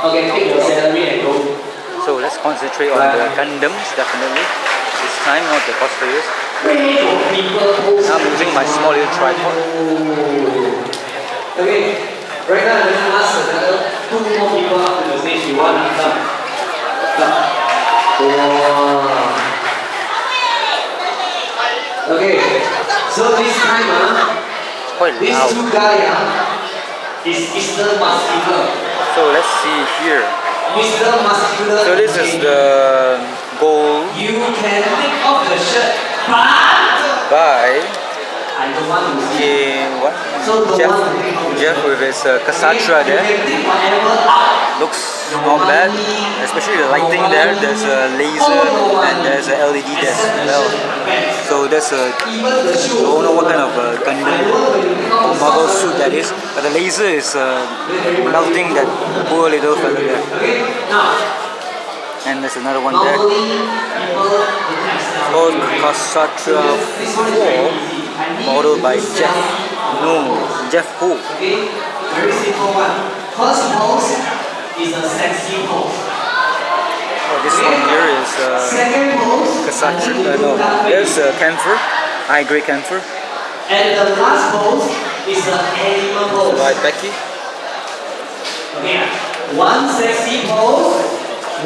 Okay, take your salary and go. So let's concentrate on the Gundams, definitely. This time, not the cosplayers. I'm using my small little tripod. Okay, right now I'm going to ask another 2 more people up to the stage. You want to come? Okay, so this time, Quite these loud. 2 guys is Mr. Muscular. So let's see here. Mr. Muscular. So this is the goal You can take off the shirt, by I don't want to see. Jeff with his Cassatra there. Looks not bad, especially the lighting there. There's a laser and there's a LED there as well. So that's a, I don't know what kind of Gundam model suit that is, but the laser is melting that poor little fella there. And there's another one there. Called Cassatra 4. Modeled by Jeff. No, Jeff Ho. Okay, very simple one. First pose is a sexy pose. Oh, this one here is Second pose. Cassatra. No, there's a camphor, high grade camphor. And the last pose is the animal pose. By Becky. Okay, one sexy pose,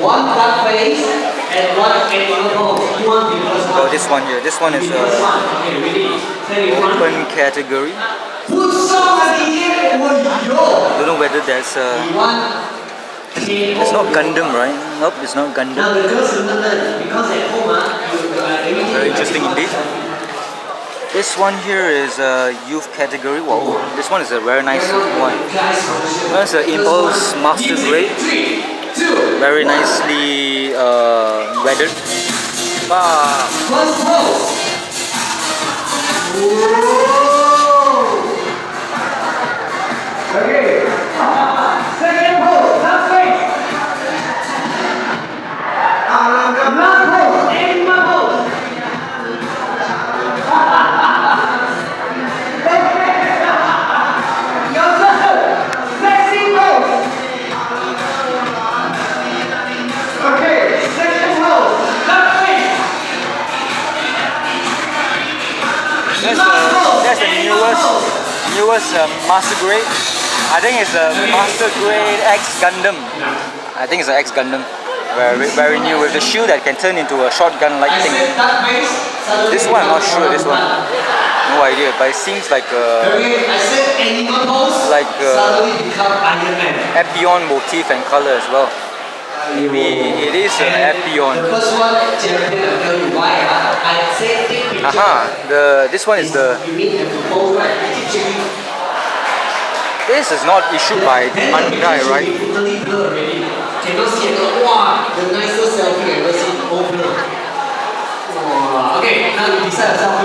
one duck face, and one animal pose. You want the first one? Oh, this one here. This one is open category. Don't know whether there's it's not Gundam, right? Nope, it's not Gundam. Very interesting indeed. This one here is a youth category. Wow, this one is a very nice one. That's an Impulse Master Grade. Very nicely weathered. Wow. Okay. Second pose, last face. Last pose, animal pose. Your turn. Sexy pose. Okay, second pose, last face. That's the newest Master Grade. I think it's a Master Grade X Gundam. I think it's an X Gundam. Very new with the shield that can turn into a shotgun-like thing. This one, I'm not sure. This one, no idea. But it seems like Epion motif and color as well. Maybe it is an Epion. Aha, this one is the. This is not issued by Bandai, right? Okay, now you decide yourself.